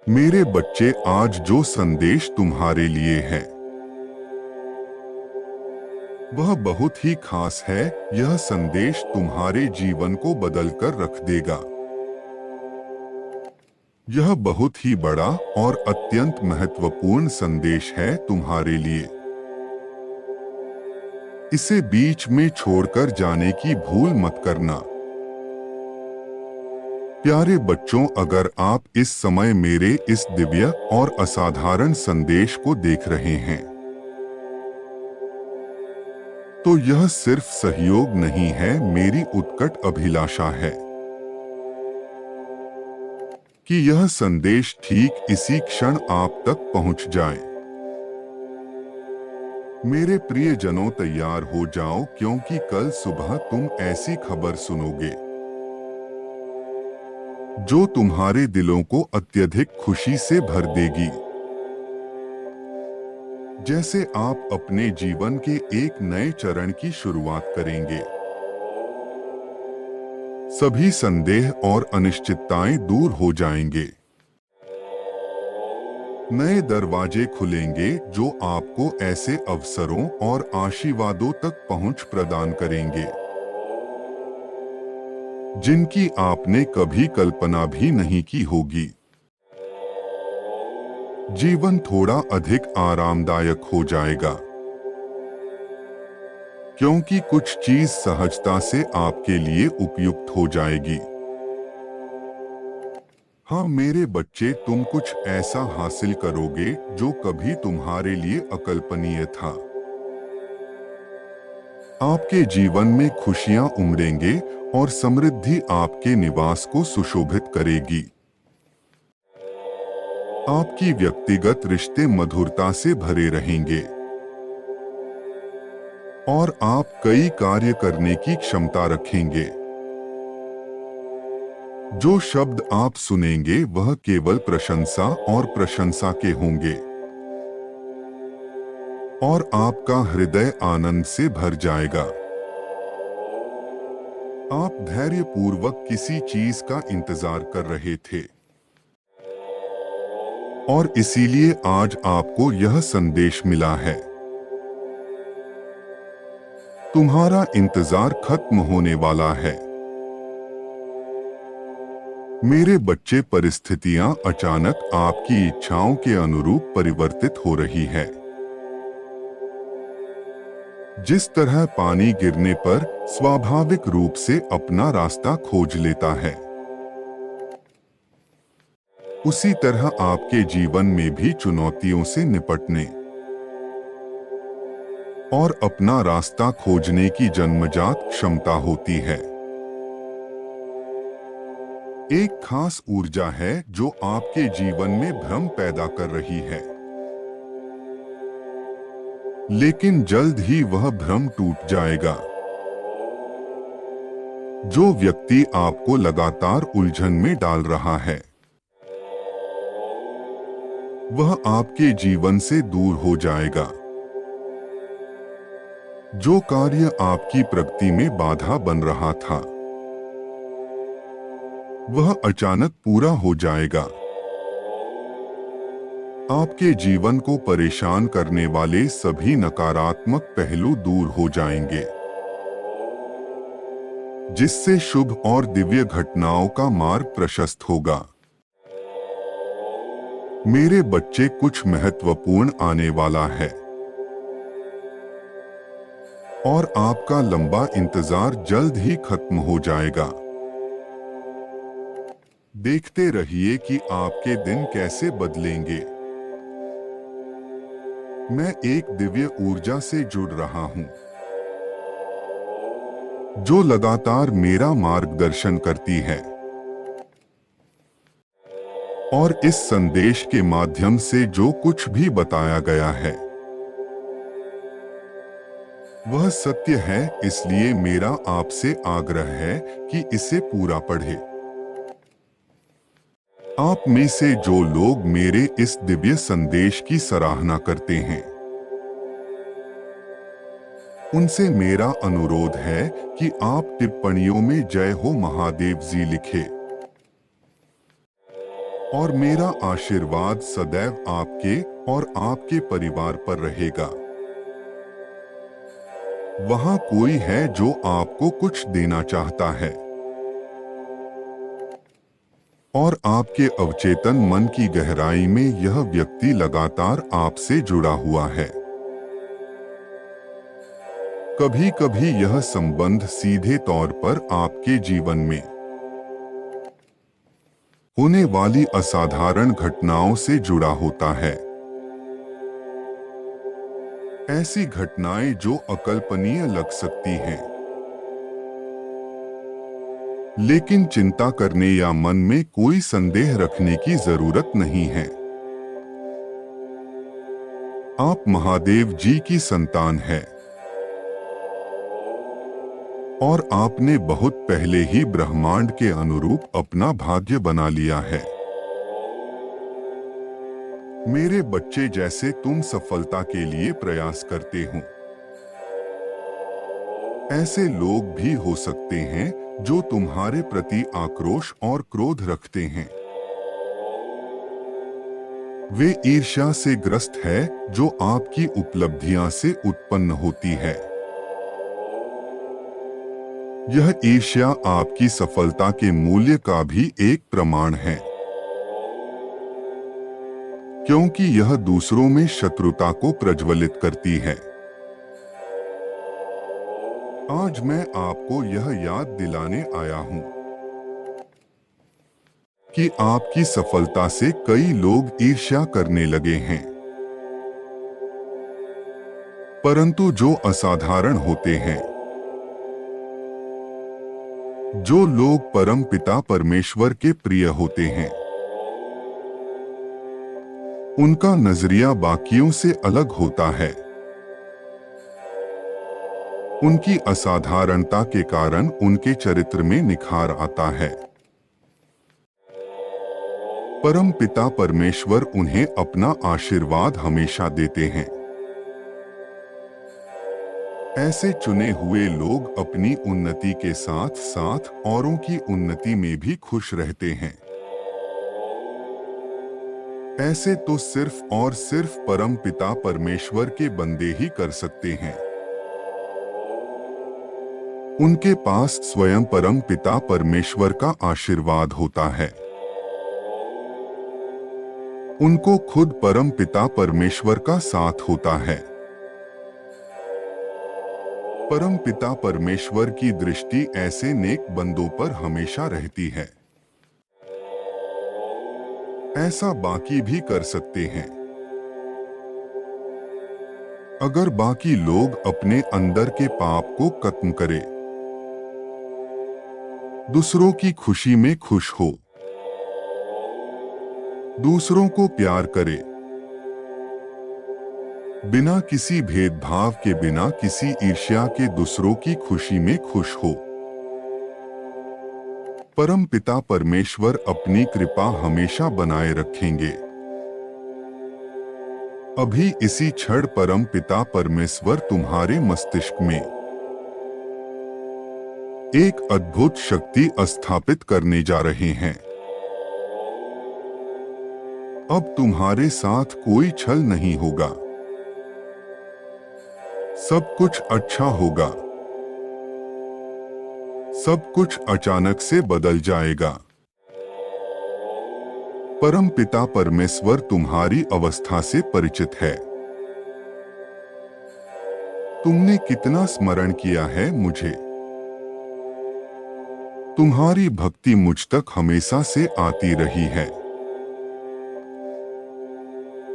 मेरे बच्चे, आज जो संदेश तुम्हारे लिए है वह बहुत ही खास है। यह संदेश तुम्हारे जीवन को बदलकर रख देगा। यह बहुत ही बड़ा और अत्यंत महत्वपूर्ण संदेश है तुम्हारे लिए। इसे बीच में छोड़कर जाने की भूल मत करना। प्यारे बच्चों, अगर आप इस समय मेरे इस दिव्य और असाधारण संदेश को देख रहे हैं तो यह सिर्फ सहयोग नहीं है, मेरी उत्कट अभिलाषा है कि यह संदेश ठीक इसी क्षण आप तक पहुंच जाए। मेरे प्रियजनों, तैयार हो जाओ, क्योंकि कल सुबह तुम ऐसी खबर सुनोगे जो तुम्हारे दिलों को अत्यधिक खुशी से भर देगी। जैसे आप अपने जीवन के एक नए चरण की शुरुआत करेंगे, सभी संदेह और अनिश्चितताएं दूर हो जाएंगे। नए दरवाजे खुलेंगे जो आपको ऐसे अवसरों और आशीर्वादों तक पहुंच प्रदान करेंगे जिनकी आपने कभी कल्पना भी नहीं की होगी। जीवन थोड़ा अधिक आरामदायक हो जाएगा क्योंकि कुछ चीज सहजता से आपके लिए उपयुक्त हो जाएगी। हाँ मेरे बच्चे, तुम कुछ ऐसा हासिल करोगे जो कभी तुम्हारे लिए अकल्पनीय था। आपके जीवन में खुशियां उमड़ेंगे और समृद्धि आपके निवास को सुशोभित करेगी। आपकी व्यक्तिगत रिश्ते मधुरता से भरे रहेंगे और आप कई कार्य करने की क्षमता रखेंगे। जो शब्द आप सुनेंगे वह केवल प्रशंसा और प्रशंसा के होंगे और आपका हृदय आनंद से भर जाएगा। आप धैर्यपूर्वक किसी चीज का इंतजार कर रहे थे और इसीलिए आज आपको यह संदेश मिला है। तुम्हारा इंतजार खत्म होने वाला है। मेरे बच्चे, परिस्थितियां अचानक आपकी इच्छाओं के अनुरूप परिवर्तित हो रही है। जिस तरह पानी गिरने पर स्वाभाविक रूप से अपना रास्ता खोज लेता है, उसी तरह आपके जीवन में भी चुनौतियों से निपटने और अपना रास्ता खोजने की जन्मजात क्षमता होती है। एक खास ऊर्जा है जो आपके जीवन में भ्रम पैदा कर रही है, लेकिन जल्द ही वह भ्रम टूट जाएगा। जो व्यक्ति आपको लगातार उलझन में डाल रहा है वह आपके जीवन से दूर हो जाएगा। जो कार्य आपकी प्रगति में बाधा बन रहा था वह अचानक पूरा हो जाएगा। आपके जीवन को परेशान करने वाले सभी नकारात्मक पहलू दूर हो जाएंगे, जिससे शुभ और दिव्य घटनाओं का मार्ग प्रशस्त होगा। मेरे बच्चे, कुछ महत्वपूर्ण आने वाला है और आपका लंबा इंतजार जल्द ही खत्म हो जाएगा। देखते रहिए कि आपके दिन कैसे बदलेंगे। मैं एक दिव्य ऊर्जा से जुड़ रहा हूं जो लगातार मेरा मार्गदर्शन करती है और इस संदेश के माध्यम से जो कुछ भी बताया गया है वह सत्य है। इसलिए मेरा आपसे आग्रह है कि इसे पूरा पढ़ें। आप में से जो लोग मेरे इस दिव्य संदेश की सराहना करते हैं उनसे मेरा अनुरोध है कि आप टिप्पणियों में जय हो महादेव जी लिखें और मेरा आशीर्वाद सदैव आपके और आपके परिवार पर रहेगा। वहां कोई है जो आपको कुछ देना चाहता है और आपके अवचेतन मन की गहराई में यह व्यक्ति लगातार आपसे जुड़ा हुआ है। कभी कभी यह संबंध सीधे तौर पर आपके जीवन में होने वाली असाधारण घटनाओं से जुड़ा होता है। ऐसी घटनाएं जो अकल्पनीय लग सकती हैं, लेकिन चिंता करने या मन में कोई संदेह रखने की जरूरत नहीं है। आप महादेव जी की संतान हैं और आपने बहुत पहले ही ब्रह्मांड के अनुरूप अपना भाग्य बना लिया है। मेरे बच्चे, जैसे तुम सफलता के लिए प्रयास करते हो, ऐसे लोग भी हो सकते हैं जो तुम्हारे प्रति आक्रोश और क्रोध रखते हैं। वे ईर्ष्या से ग्रस्त है जो आपकी उपलब्धियां से उत्पन्न होती है। यह ईर्ष्या आपकी सफलता के मूल्य का भी एक प्रमाण है, क्योंकि यह दूसरों में शत्रुता को प्रज्वलित करती है। आज मैं आपको यह याद दिलाने आया हूं कि आपकी सफलता से कई लोग ईर्ष्या करने लगे हैं, परंतु जो असाधारण होते हैं, जो लोग परम पिता परमेश्वर के प्रिय होते हैं, उनका नजरिया बाकियों से अलग होता है। उनकी असाधारणता के कारण उनके चरित्र में निखार आता है। परम पिता परमेश्वर उन्हें अपना आशीर्वाद हमेशा देते हैं। ऐसे चुने हुए लोग अपनी उन्नति के साथ साथ औरों की उन्नति में भी खुश रहते हैं। ऐसे तो सिर्फ और सिर्फ परम पिता परमेश्वर के बंदे ही कर सकते हैं। उनके पास स्वयं परम पिता परमेश्वर का आशीर्वाद होता है। उनको खुद परम पिता परमेश्वर का साथ होता है। परम पिता परमेश्वर की दृष्टि ऐसे नेक बंदों पर हमेशा रहती है। ऐसा बाकी भी कर सकते हैं। अगर बाकी लोग अपने अंदर के पाप को खत्म करें, दूसरों की खुशी में खुश हो, दूसरों को प्यार करे, बिना किसी भेदभाव के, बिना किसी ईर्ष्या के दूसरों की खुशी में खुश हो, परम पिता परमेश्वर अपनी कृपा हमेशा बनाए रखेंगे। अभी इसी क्षण परम पिता परमेश्वर तुम्हारे मस्तिष्क में एक अद्भुत शक्ति स्थापित करने जा रहे हैं। अब तुम्हारे साथ कोई छल नहीं होगा। सब कुछ अच्छा होगा। सब कुछ अचानक से बदल जाएगा। परम पिता परमेश्वर तुम्हारी अवस्था से परिचित है। तुमने कितना स्मरण किया है मुझे। तुम्हारी भक्ति मुझ तक हमेशा से आती रही है।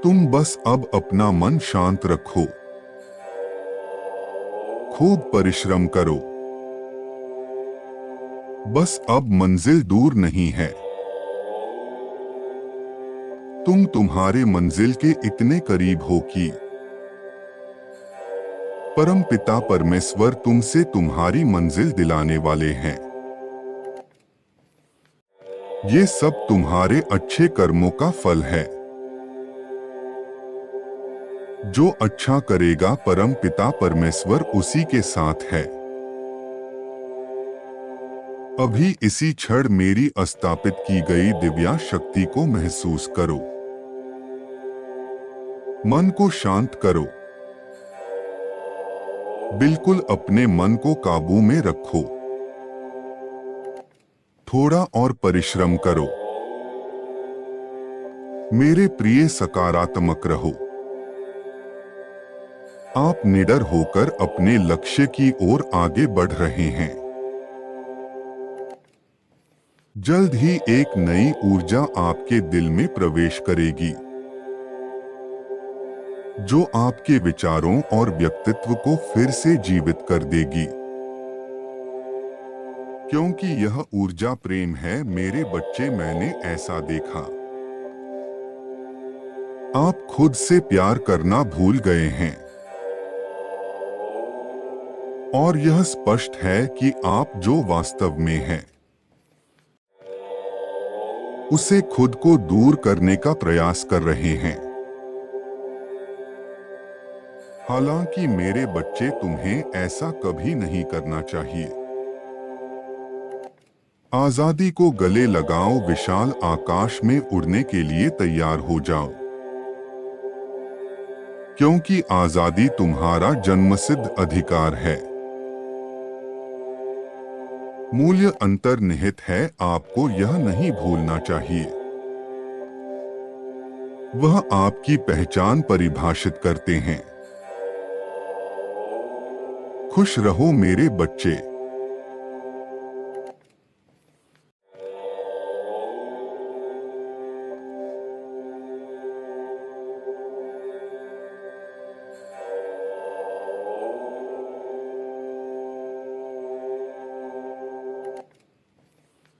तुम बस अब अपना मन शांत रखो, खूब परिश्रम करो। बस अब मंजिल दूर नहीं है। तुम तुम्हारे मंजिल के इतने करीब हो कि परम पिता परमेश्वर तुमसे तुम्हारी मंजिल दिलाने वाले हैं। ये सब तुम्हारे अच्छे कर्मों का फल है। जो अच्छा करेगा परम पिता परमेश्वर उसी के साथ है। अभी इसी क्षण मेरी स्थापित की गई दिव्या शक्ति को महसूस करो। मन को शांत करो। बिल्कुल अपने मन को काबू में रखो। थोड़ा और परिश्रम करो। मेरे प्रिय, सकारात्मक रहो। आप निडर होकर अपने लक्ष्य की ओर आगे बढ़ रहे हैं। जल्द ही एक नई ऊर्जा आपके दिल में प्रवेश करेगी, जो आपके विचारों और व्यक्तित्व को फिर से जीवित कर देगी। क्योंकि यह ऊर्जा प्रेम है मेरे बच्चे, मैंने ऐसा देखा। आप खुद से प्यार करना भूल गए हैं। और यह स्पष्ट है कि आप जो वास्तव में हैं, उसे खुद को दूर करने का प्रयास कर रहे हैं। हालांकि मेरे बच्चे, तुम्हें ऐसा कभी नहीं करना चाहिए। आजादी को गले लगाओ, विशाल आकाश में उड़ने के लिए तैयार हो जाओ। क्योंकि आजादी तुम्हारा जन्मसिद्ध अधिकार है। मूल्य अंतर्निहित है, आपको यह नहीं भूलना चाहिए। वह आपकी पहचान परिभाषित करते हैं। खुश रहो मेरे बच्चे।